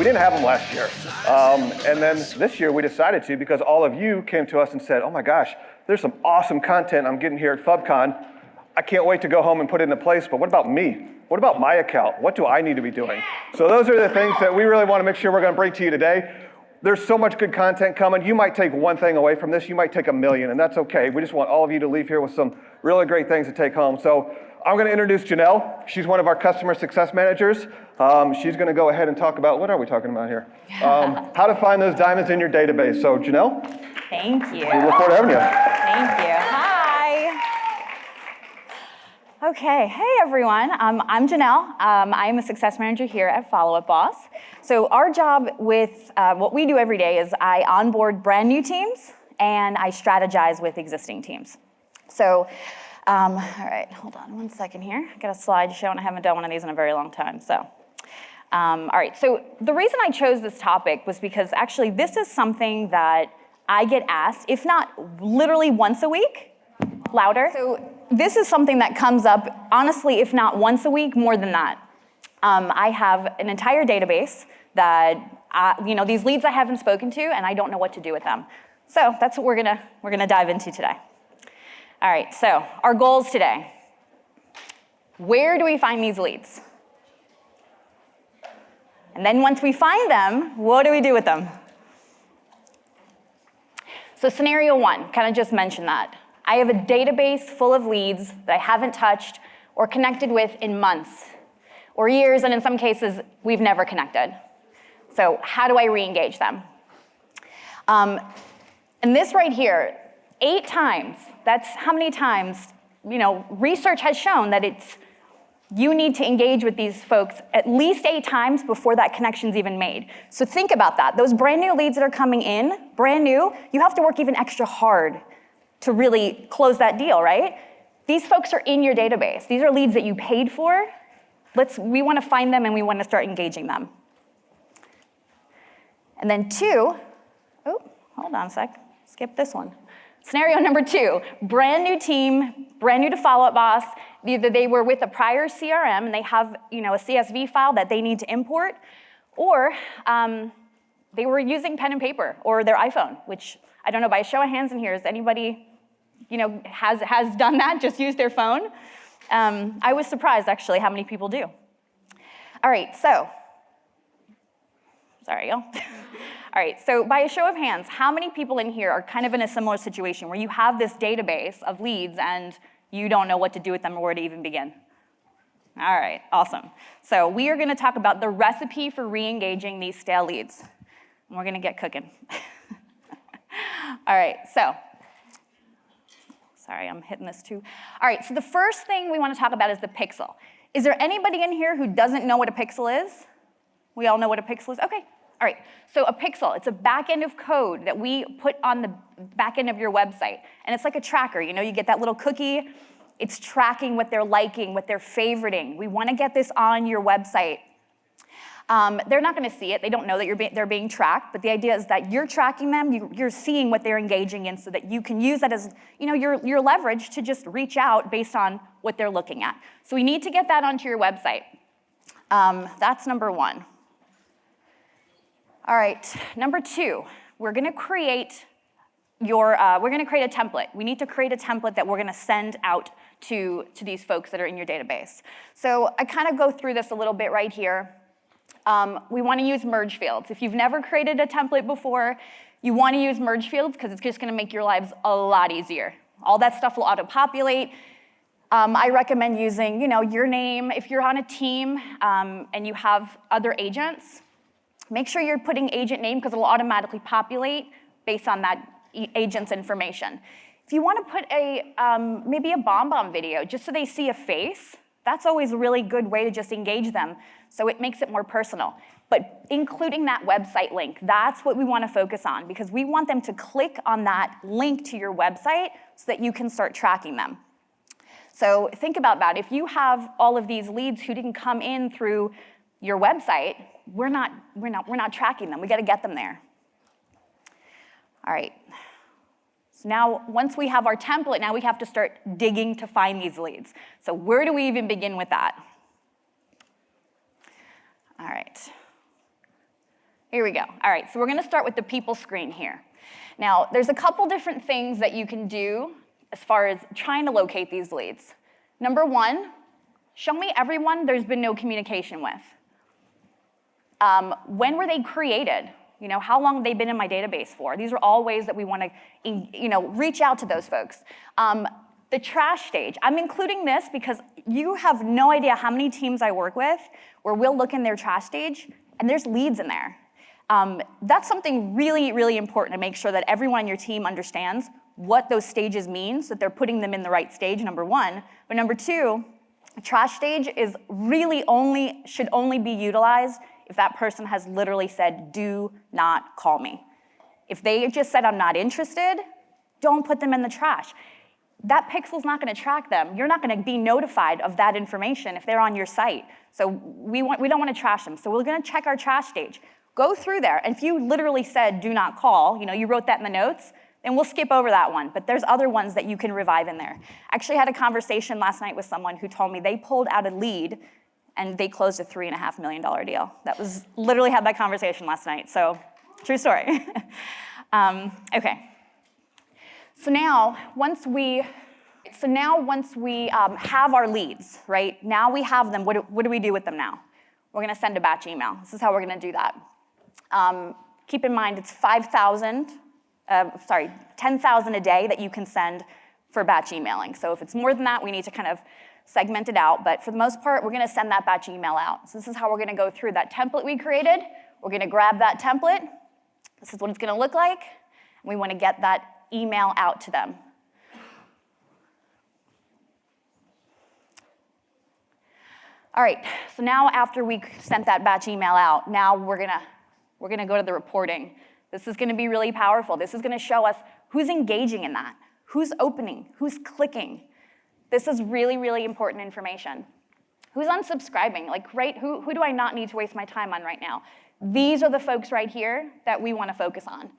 didn't have them last year. And then this year we decided to because all of you came to us and said, oh my gosh, there's some awesome content I'm getting here at FUBCON. I can't wait to go home and put it into place, but what about me? What about my account? What do I need to be doing? So those are the things that we really want to make sure we're going to bring to you today. There's so much good content coming. You might take one thing away from this. You might take a million, and that's okay. We just want all of you to leave here with some really great things to take home. So I'm going to introduce Janelle. She's one of our customer success managers. She's going to go ahead and talk about, what are we talking about here? How to find those diamonds in your database. So Janelle. Thank you. We look forward to having you. Thank you. Hi. Okay, hey everyone. I'm Janelle. I'm a success manager here at Follow Up Boss. So our job with what we do every day is I onboard brand new teams and I strategize with existing teams. So, all right, hold on one second here. I got a slideshow and I haven't done one of these in a very long time. So, all right, so the reason I chose this topic was because actually this is something that I get asked, if not literally once a week, louder. So this is something that comes up, honestly, if not once a week, more than that. I have an entire database that, these leads I haven't spoken to, and I don't know what to do with them. So that's what we're gonna dive into today. All right, so our goals today. Where do we find these leads? And then once we find them, what do we do with them? So scenario one, kind of just mentioned that. I have a database full of leads that I haven't touched or connected with in months or years, and in some cases, we've never connected. So how do I re-engage them? And this right here, 8 times, that's how many times, research has shown that you need to engage with these folks at least 8 times before that connection's even made. So think about that. Those brand new leads that are coming in, brand new, you have to work even extra hard to really close that deal, right? These folks are in your database. These are leads that you paid for. We want to find them and we want to start engaging them. And then 2, oh, hold on a sec, skip this one. Scenario number 2, brand new team, brand new to Follow Up Boss. Either they were with a prior CRM and they have a CSV file that they need to import, or they were using pen and paper or their iPhone, which I don't know, by a show of hands in here, is anybody has done that, just use their phone? I was surprised actually how many people do. All right, so, sorry y'all. All right, so by a show of hands, how many people in here are kind of in a similar situation where you have this database of leads and you don't know what to do with them or where to even begin? All right, awesome. So we are gonna talk about the recipe for re-engaging these stale leads. And we're gonna get cooking. All right, so, sorry, I'm hitting this too. All right, so the first thing we wanna talk about is the pixel. Is there anybody in here who doesn't know what a pixel is? We all know what a pixel is? Okay. All right, so a pixel, it's a back end of code that we put on the back end of your website. And it's like a tracker, you get that little cookie, it's tracking what they're liking, what they're favoriting. We wanna get this on your website. They're not gonna see it, they don't know that they're being tracked, but the idea is that you're tracking them, you're seeing what they're engaging in so that you can use that as your leverage to just reach out based on what they're looking at. So we need to get that onto your website. That's number 1. All right, number 2, we're gonna create a template. We need to create a template that we're gonna send out to these folks that are in your database. So I kind of go through this a little bit right here. We wanna use merge fields. If you've never created a template before, you wanna use merge fields because it's just gonna make your lives a lot easier. All that stuff will auto-populate. I recommend using, your name. If you're on a team and you have other agents, make sure you're putting agent name because it'll automatically populate based on that agent's information. If you want to put maybe a BombBomb video just so they see a face, that's always a really good way to just engage them. So it makes it more personal. But including that website link, that's what we want to focus on because we want them to click on that link to your website so that you can start tracking them. So think about that. If you have all of these leads who didn't come in through your website, we're not tracking them. We got to get them there. All right. So now, once we have our template, now we have to start digging to find these leads. So where do we even begin with that? All right. Here we go. All right, so we're gonna start with the people screen here. Now, there's a couple different things that you can do as far as trying to locate these leads. Number one, show me everyone there's been no communication with. When were they created? You know, how long have they been in my database for? These are all ways that we want to, reach out to those folks. The trash stage, I'm including this because you have no idea how many teams I work with where we'll look in their trash stage and there's leads in there. That's something really, really important to make sure that everyone on your team understands what those stages mean so that they're putting them in the right stage, number one. But number two, a trash stage is really should only be utilized if that person has literally said, do not call me. If they just said, I'm not interested, don't put them in the trash. That pixel's not gonna track them. You're not gonna be notified of that information if they're on your site. So we don't wanna trash them. So we're gonna check our trash stage. Go through there, and if you literally said, do not call, you wrote that in the notes, then we'll skip over that one. But there's other ones that you can revive in there. I actually had a conversation last night with someone who told me they pulled out a lead and they closed a $3.5 million deal. That was, literally had that conversation last night, so true story. Okay. So now, once we have our leads, right? Now we have them, what do we do with them now? We're gonna send a batch email. This is how we're gonna do that. Keep in mind, it's 10,000 a day that you can send for batch emailing. So if it's more than that, we need to kind of segment it out, but for the most part, we're gonna send that batch email out. So this is how we're gonna go through that template we created. We're gonna grab that template. This is what it's gonna look like. And we wanna get that email out to them. All right, so now after we sent that batch email out, now we're gonna go to the reporting. This is gonna be really powerful. This is gonna show us who's engaging in that, who's opening, who's clicking. This is really, really important information. Who's unsubscribing? Like, right, who do I not need to waste my time on right now? These are the folks right here that we wanna focus on.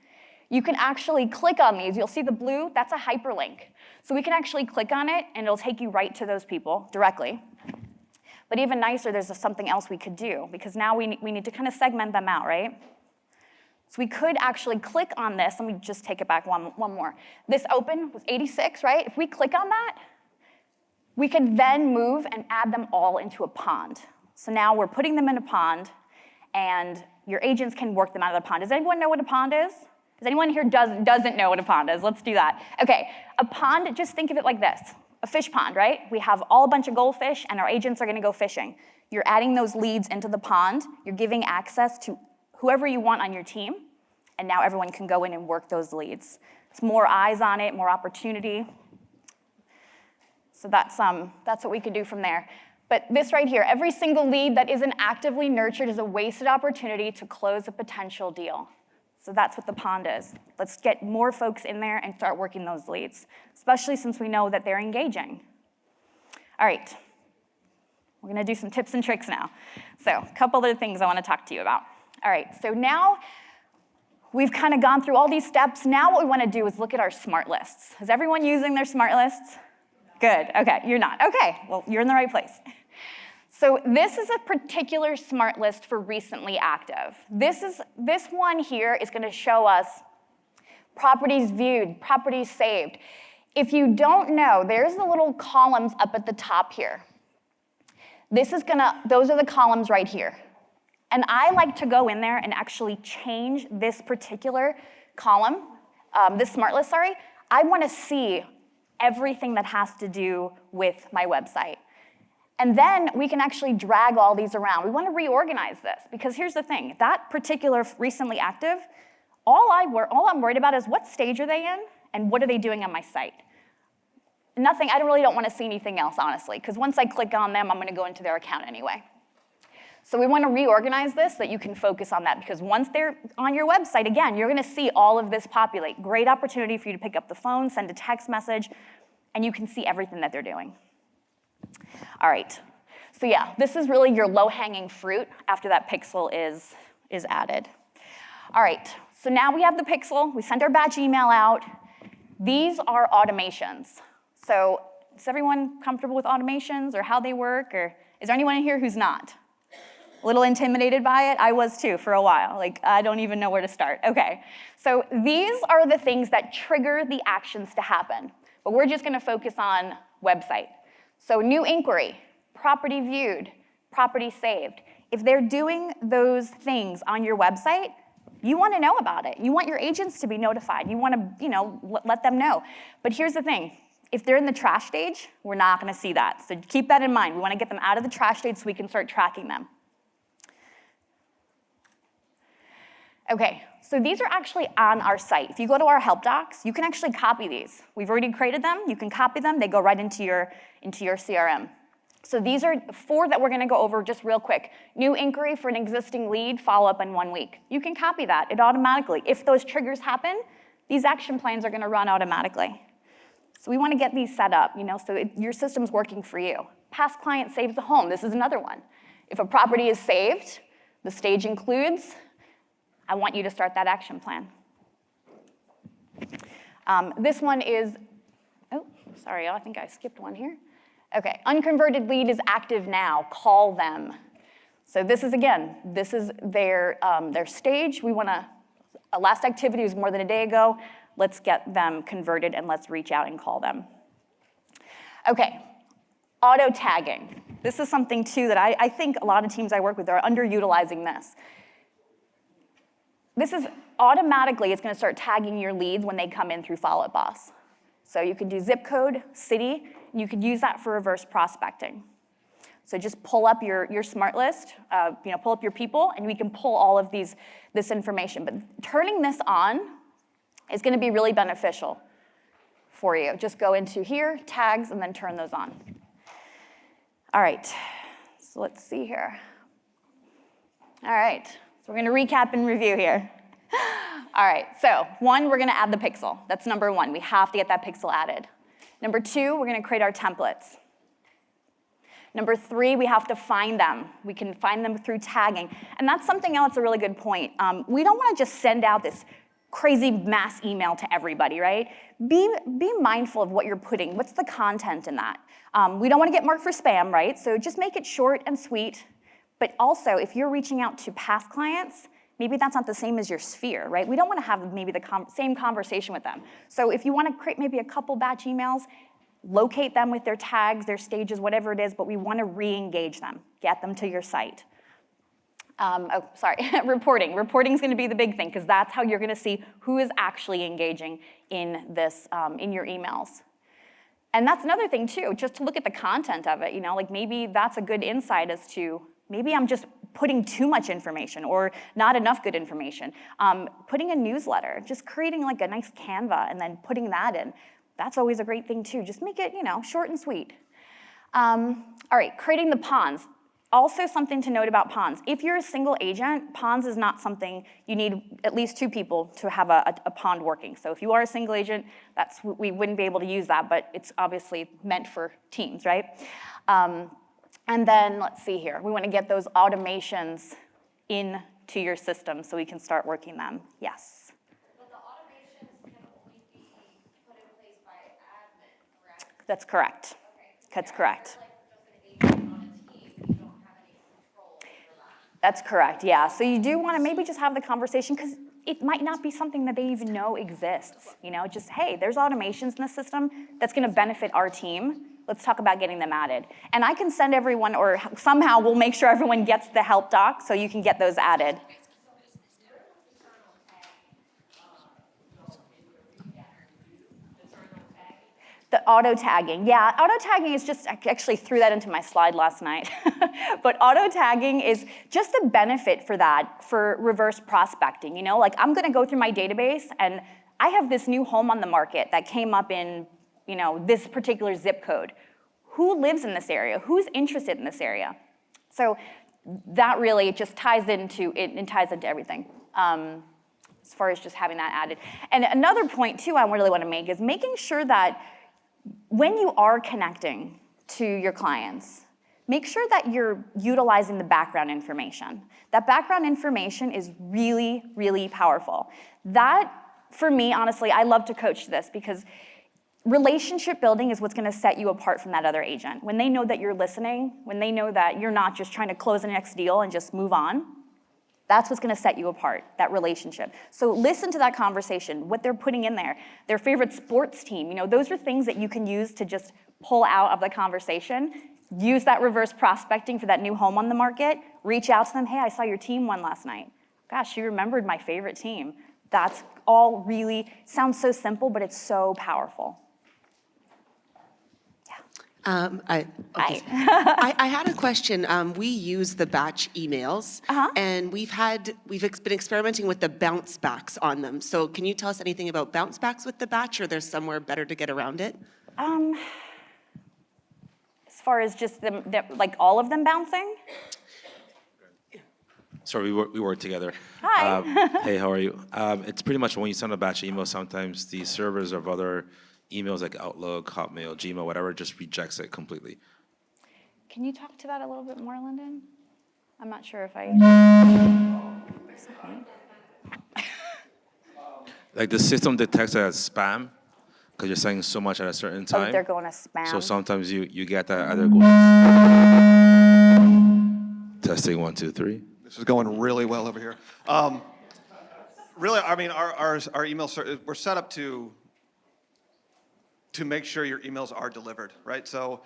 You can actually click on these. You'll see the blue, that's a hyperlink. So we can actually click on it and it'll take you right to those people directly. But even nicer, there's something else we could do because now we need to kind of segment them out, right? So we could actually click on this. Let me just take it back one more. This open was 86, right? If we click on that, we can then move and add them all into a pond. So now we're putting them in a pond, and your agents can work them out of the pond. Does anyone know what a pond is? Does anyone here doesn't know what a pond is? Let's do that. Okay, a pond, just think of it like this. A fish pond, right? We have all a bunch of goldfish, and our agents are gonna go fishing. You're adding those leads into the pond. You're giving access to whoever you want on your team, and now everyone can go in and work those leads. It's more eyes on it, more opportunity. So that's what we could do from there. But this right here, every single lead that isn't actively nurtured is a wasted opportunity to close a potential deal. So that's what the pond is. Let's get more folks in there and start working those leads, especially since we know that they're engaging. All right, we're gonna do some tips and tricks now. So a couple other things I wanna talk to you about. All right, so now we've kind of gone through all these steps. Now what we wanna do is look at our smart lists. Is everyone using their smart lists? Good, okay, you're not. Okay, well, you're in the right place. So this is a particular smart list for recently active. This one here is gonna show us properties viewed, properties saved. If you don't know, there's the little columns up at the top here. Those are the columns right here. And I like to go in there and actually change this particular column, this smart list, sorry. I wanna see everything that has to do with my website. And then we can actually drag all these around. We wanna reorganize this because here's the thing, that particular recently active, all I'm worried about is what stage are they in and what are they doing on my site? Nothing, I really don't wanna see anything else, honestly, because once I click on them, I'm gonna go into their account anyway. So we wanna reorganize this so that you can focus on that because once they're on your website, again, you're gonna see all of this populate. Great opportunity for you to pick up the phone, send a text message, and you can see everything that they're doing. All right, so yeah, this is really your low-hanging fruit after that pixel is added. All right, so now we have the pixel, we sent our batch email out. These are automations. So is everyone comfortable with automations or how they work, or is there anyone in here who's not? A little intimidated by it? I was too for a while. Like, I don't even know where to start. Okay, so these are the things that trigger the actions to happen. But we're just gonna focus on website. So new inquiry, property viewed, property saved. If they're doing those things on your website, you want to know about it. You want your agents to be notified. You want to, let them know. But here's the thing. If they're in the trash stage, we're not going to see that. So keep that in mind. We want to get them out of the trash stage so we can start tracking them. Okay, so these are actually on our site. If you go to our help docs, you can actually copy these. We've already created them. You can copy them. They go right into your CRM. So these are 4 that we're going to go over just real quick. New inquiry for an existing lead, follow up in 1 week. You can copy that. It automatically, if those triggers happen, these action plans are going to run automatically. So we want to get these set up, so your system's working for you. Past client saves the home. This is another one. If a property is saved, the stage includes, I want you to start that action plan. This one is, oh, sorry, I think I skipped one here. Okay, unconverted lead is active now, call them. So this is, again, this is their stage. We want to, last activity was more than a day ago. Let's get them converted and let's reach out and call them. Okay, auto tagging. This is something too that I think a lot of teams I work with are underutilizing this. This is automatically, it's going to start tagging your leads when they come in through Follow Up Boss. So you could do zip code, city, and you could use that for reverse prospecting. So just pull up your smart list, pull up your people, and we can pull all of this information. But turning this on is going to be really beneficial for you. Just go into here, tags, and then turn those on. All right, so let's see here. All right, so we're going to recap and review here. All right, so 1, we're going to add the pixel. That's number 1. We have to get that pixel added. Number 2, we're going to create our templates. Number 3, we have to find them. We can find them through tagging. And that's something else, a really good point. We don't want to just send out this crazy mass email to everybody, right? Be mindful of what you're putting. What's the content in that? We don't want to get marked for spam, right? So just make it short and sweet. But also, if you're reaching out to past clients, maybe that's not the same as your sphere, right? We don't want to have maybe the same conversation with them. So if you want to create maybe a couple batch emails, locate them with their tags, their stages, whatever it is, but we want to re-engage them, get them to your site. Reporting. Reporting is going to be the big thing because that's how you're going to see who is actually engaging in this, in your emails. And that's another thing too, just to look at the content of it, like maybe that's a good insight as to maybe I'm just putting too much information or not enough good information. Putting a newsletter, just creating like a nice Canva and then putting that in, that's always a great thing too. Just make it, short and sweet. All right, creating the ponds. Also something to note about ponds. If you're a single agent, ponds is not something, you need at least 2 people to have a pond working. So if you are a single agent, we wouldn't be able to use that, but it's obviously meant for teams, right? And then let's see here. We want to get those automations into your system so we can start working them. Yes? But the automations can only be put in place by admin, correct? That's correct. Okay. That's correct. Like just an agent on a team, you don't have any control over that. That's correct, yeah. So you do want to maybe just have the conversation because it might not be something that they even know exists. Just, hey, there's automations in the system that's going to benefit our team. Let's talk about getting them added. And I can send everyone, or somehow we'll make sure everyone gets the help doc so you can get those added. The auto tagging, yeah, auto tagging is just, I actually threw that into my slide last night. But auto tagging is just the benefit for that, for reverse prospecting. Like I'm gonna go through my database and I have this new home on the market that came up in this particular zip code. Who lives in this area? Who's interested in this area? So that really just ties into it and ties into everything as far as just having that added. And another point too I really want to make is making sure that when you are connecting to your clients, make sure that you're utilizing the background information. That background information is really, really powerful. That, for me, honestly, I love to coach this because Relationship building is what's gonna set you apart from that other agent. When they know that you're listening, when they know that you're not just trying to close the next deal and just move on, that's what's gonna set you apart, that relationship. So listen to that conversation, what they're putting in there, their favorite sports team. Those are things that you can use to just pull out of the conversation. Use that reverse prospecting for that new home on the market. Reach out to them, hey, I saw your team won last night. Gosh, you remembered my favorite team. That's all really, sounds so simple, but it's so powerful. I had a question. We use the batch emails, and we've been experimenting with the bounce backs on them. So can you tell us anything about bounce backs with the batch, or there's somewhere better to get around it? As far as just like all of them bouncing? Sorry, we work together. Hi. Hey, how are you? It's pretty much when you send a batch email, sometimes the servers of other emails like Outlook, Hotmail, Gmail, whatever, just rejects it completely. Can you talk to that a little bit more, Lyndon? I'm not sure if I... Like the system detects it as spam because you're sending so much at a certain time. Oh, they're going to spam. So sometimes you get that either go testing 1, 2, 3. This is going really well over here. Really, I mean, our email, we're set up to make sure your emails are delivered, right? So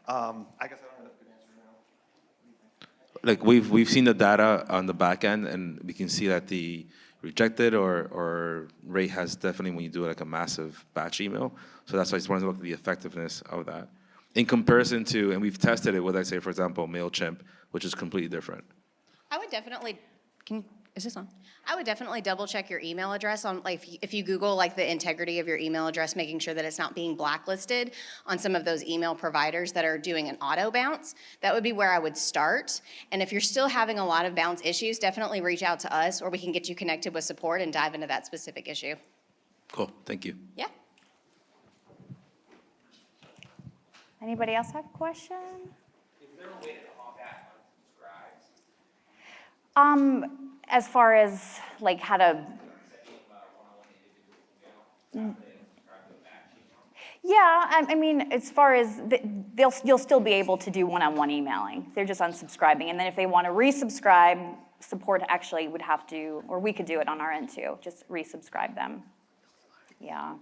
I guess I don't have a good answer now. Like we've seen the data on the back end, and we can see that the rejected or rate has definitely when you do like a massive batch email. So that's why I just wanted to look at the effectiveness of that in comparison to, and we've tested it with, like, say, for example, MailChimp, which is completely different. I would definitely, is this on? I would definitely double check your email address on, like, if you Google like the integrity of your email address, making sure that it's not being blacklisted on some of those email providers that are doing an auto bounce. That would be where I would start. And if you're still having a lot of bounce issues, definitely reach out to us, or we can get you connected with support and dive into that specific issue. Cool, thank you. Yeah. Anybody else have a question? Is there a way to combat unsubscribes? As far as like how to... Yeah, I mean, as far as you'll still be able to do one-on-one emailing. They're just unsubscribing, and then if they want to resubscribe, support actually would have to, or we could do it on our end too. Just resubscribe them. Yeah.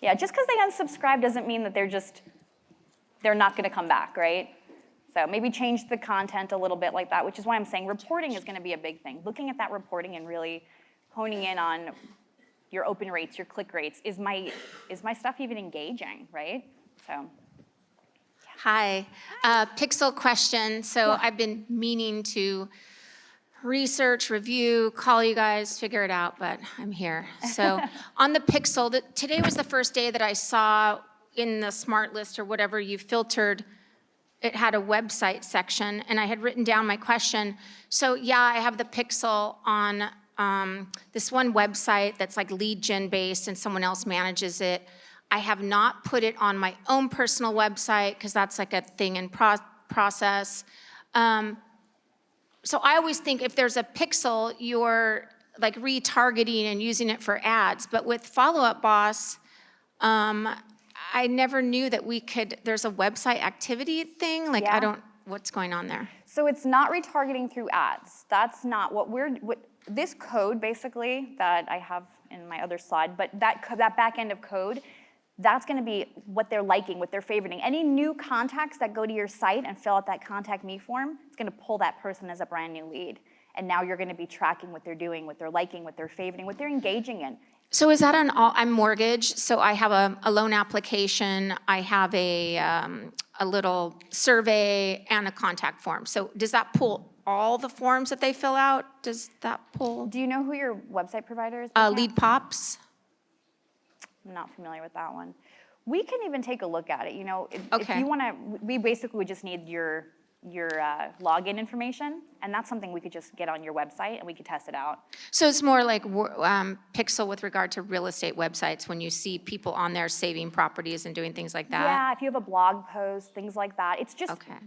Yeah, just because they unsubscribe doesn't mean that they're not going to come back, right? So maybe change the content a little bit like that, which is why I'm saying reporting is going to be a big thing. Looking at that reporting and really honing in on your open rates, your click rates. Is my stuff even engaging, right? So. Hi. Pixel question. So I've been meaning to research, review, call you guys, figure it out, but I'm here. So on the Pixel, today was the first day that I saw in the smart list or whatever you filtered, it had a website section, and I had written down my question. So yeah, I have the Pixel on this one website that's like lead gen based and someone else manages it. I have not put it on my own personal website because that's like a thing in process. So I always think if there's a Pixel, you're like retargeting and using it for ads. But with Follow Up Boss, I never knew that there's a website activity thing. Like, Yeah. What's going on there? So it's not retargeting through ads. That's not what this code basically that I have in my other slide, but that back end of code, that's gonna be what they're liking, what they're favoriting. Any new contacts that go to your site and fill out that contact me form, it's gonna pull that person as a brand new lead. And now you're gonna be tracking what they're doing, what they're liking, what they're favoriting, what they're engaging in. So is that I'm mortgaged, so I have a loan application, I have a little survey and a contact form. So does that pull all the forms that they fill out? Does that pull? Do you know who your website provider is? Lead Pops? I'm not familiar with that one. We can even take a look at it. If Okay. you wanna, we basically would just need your login information, and that's something we could just get on your website and we could test it out. So it's more like Pixel with regard to real estate websites when you see people on there saving properties and doing things like that? Yeah, if you have a blog post, things like that. It's just, Okay.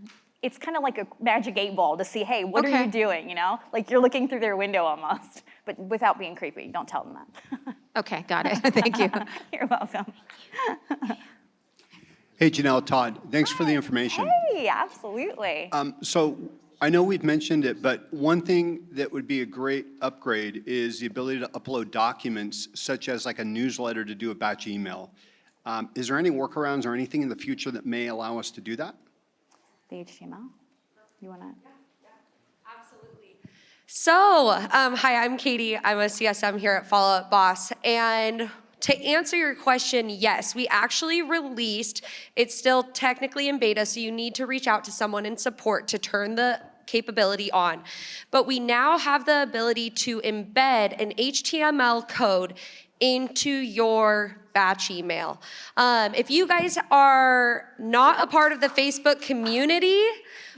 it's kind of like a magic 8-ball to see, hey, what are Okay. you doing, Like you're looking through their window almost, but without being creepy. Don't tell them that. Okay, got it. Thank you. You're welcome. Hey, Janelle, Todd, thanks for the information. Hey, absolutely. So I know we've mentioned it, but one thing that would be a great upgrade is the ability to upload documents such as like a newsletter to do a batch email. Is there any workarounds or anything in the future that may allow us to do that? The HTML? You want to? So, hi, I'm Katie. I'm a CSM here at Follow Up Boss. And to answer your question, yes, we actually released, it's still technically in beta, so you need to reach out to someone in support to turn the capability on. But we now have the ability to embed an HTML code into your batch email. If you guys are not a part of the Facebook community,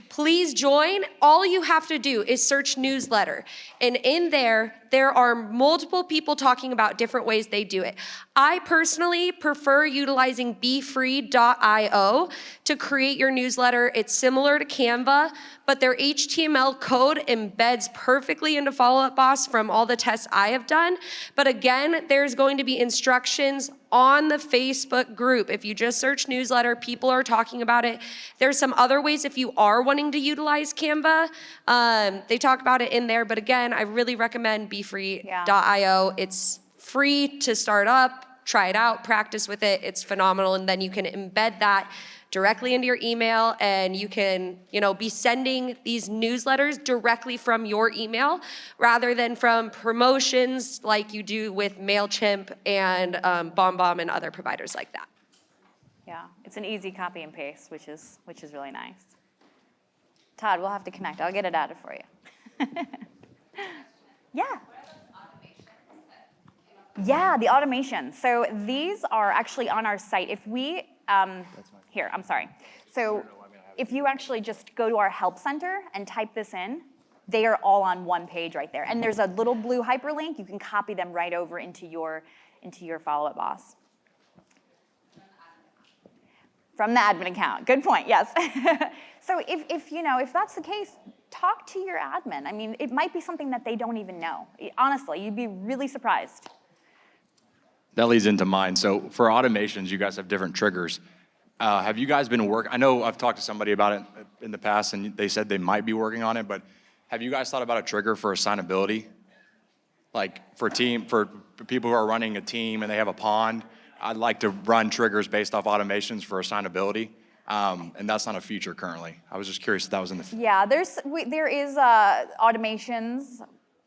please join. All you have to do is search newsletter. And in there are multiple people talking about different ways they do it. I personally prefer utilizing befree.io to create your newsletter. It's similar to Canva, but their HTML code embeds perfectly into Follow Up Boss from all the tests I have done. But again, there's going to be instructions on the Facebook group. If you just search newsletter, people are talking about it. There's some other ways if you are wanting to utilize Canva. They talk about it in there, but again, I really recommend befree.io. It's free to start up, try it out, practice with it. It's phenomenal, and then you can embed that directly into your email, and you can, be sending these newsletters directly from your email rather than from promotions like you do with MailChimp and BombBomb and other providers like that. Yeah, it's an easy copy and paste, which is really nice. Todd, we'll have to connect. I'll get it added for you. Yeah. Yeah, the automation. So these are actually on our site. If we, here, I'm sorry. So if you actually just go to our help center and type this in, they are all on one page right there. And there's a little blue hyperlink. You can copy them right over into your Follow Up Boss. From the admin account. Good point, yes. So if that's the case, talk to your admin. I mean, it might be something that they don't even know. Honestly, you'd be really surprised. That leads into mine. So for automations, you guys have different triggers. Have you guys been I know I've talked to somebody about it in the past, and they said they might be working on it, but have you guys thought about a trigger for assignability? Like for people who are running a team and they have a pond, I'd like to run triggers based off automations for assignability, and that's not a feature currently. I was just curious if that was in the... Yeah, there is automations.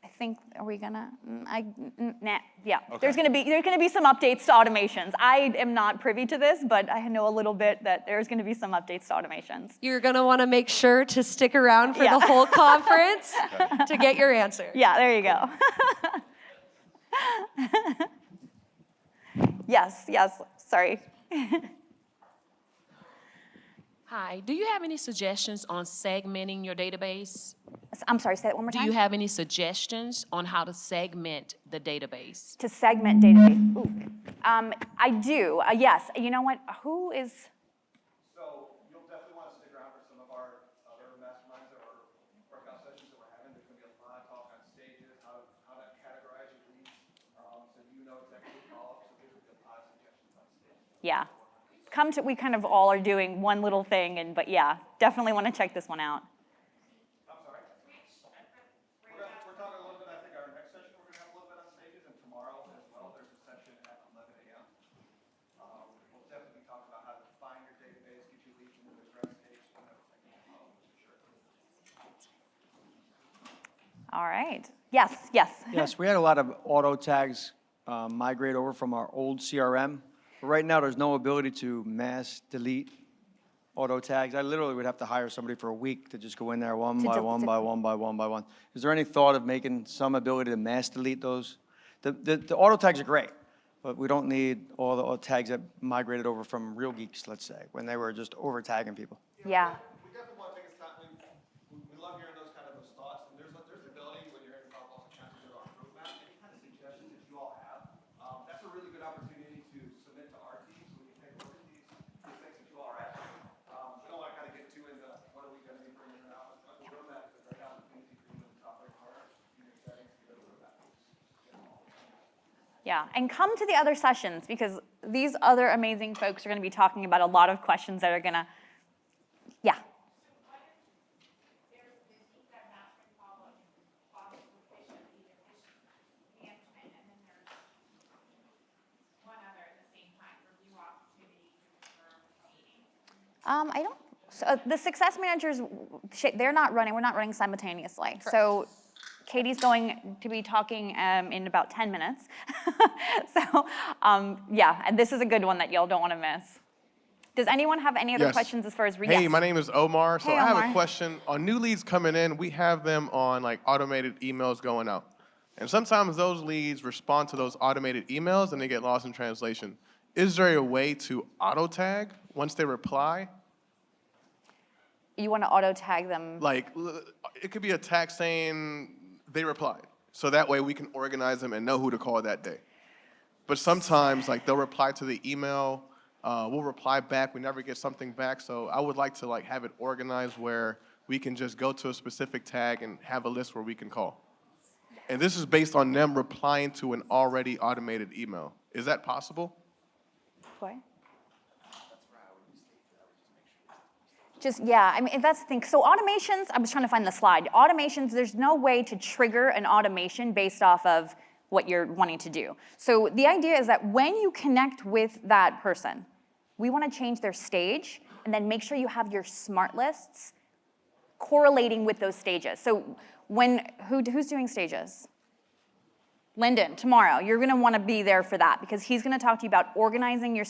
I think, are we gonna? Nah, yeah. Okay. There's gonna be some updates to automations. I am not privy to this, but I know a little bit that there's gonna be some updates to automations. You're gonna wanna make sure to stick around for the whole conference to get your answer. Yeah, there you go. Yes, sorry. Hi, do you have any suggestions on segmenting your database? I'm sorry, say that one more time. Do you have any suggestions on how to segment the database? To segment database. Ooh. I do, yes. You know what, who is? So you'll definitely want to stick around for some of our other masterminds or workout sessions that we're having. There's going to be a lot of talk on stages, how to categorize your leads, so you know exactly what to follow up. So there's going to be a lot of suggestions on stage. Yeah. We kind of all are doing one little thing, but yeah, definitely want to check this one out. I'm sorry? We're talking a little bit, I think our next session, we're going to have a little bit on stages, and tomorrow as well, there's a session at 11 a.m. We'll definitely talk about how to define your database, get you leads into the correct stage, and everything. For sure. All right. Yes. Yes, we had a lot of auto tags migrate over from our old CRM. But right now, there's no ability to mass delete auto tags. I literally would have to hire somebody for a week to just go in there one by one. Is there any thought of making some ability to mass delete those? The auto tags are great, but we don't need all the tags that migrated over from Real Geeks, let's say, when they were just over tagging people. Yeah. We definitely want to take a stop. We love hearing those thoughts. And there's ability when you're in the Follow Up Chapter to our roadmap. Any kind of suggestions that you all have, that's a really good opportunity to submit to our team so we can take a look at these things that you all are at. We don't want to get too into what are we going to be bringing out. But the roadmap is a great opportunity for you in the top right corner, in your settings, to go to the roadmap. Yeah, and come to the other sessions because these other amazing folks are going to be talking about a lot of questions that are going to, yeah. I don't, so the success managers, they're not running, we're not running simultaneously. So Katie's going to be talking in about 10 minutes. So yeah, and this is a good one that y'all don't want to miss. Does anyone have any other questions as far as Hey, my name is Omar. So Hey, I have Omar. a question. On new leads coming in, we have them on like automated emails going out. And sometimes those leads respond to those automated emails and they get lost in translation. Is there a way to auto tag once they reply? You want to auto tag them? Like it could be a tag saying they replied. So that way we can organize them and know who to call that day. But sometimes like they'll reply to the email, we'll reply back, we never get something back. So I would like to like have it organized where we can just go to a specific tag and have a list where we can call. And this is based on them replying to an already automated email. Is that possible? What? Just, yeah, I mean, that's the thing. So automations, I was trying to find the slide. Automations, there's no way to trigger an automation based off of what you're wanting to do. So the idea is that when you connect with that person, we want to change their stage and then make sure you have your smart lists correlating with those stages. So who's doing stages? Lyndon, tomorrow, you're gonna wanna be there for that because he's gonna talk to you about organizing your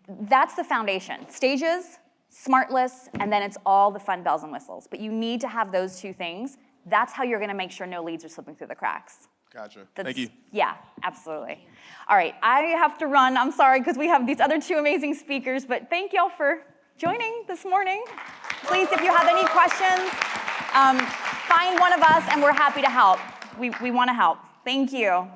that's the foundation. Stages, smart lists, and then it's all the fun bells and whistles. But you need to have those two things. That's how you're gonna make sure no leads are slipping through the cracks. Gotcha. Thank you. Yeah, absolutely. All right, I have to run. I'm sorry, because we have these other two amazing speakers, but thank y'all for joining this morning. Please, if you have any questions, find one of us, and we're happy to help. We want to help. Thank you.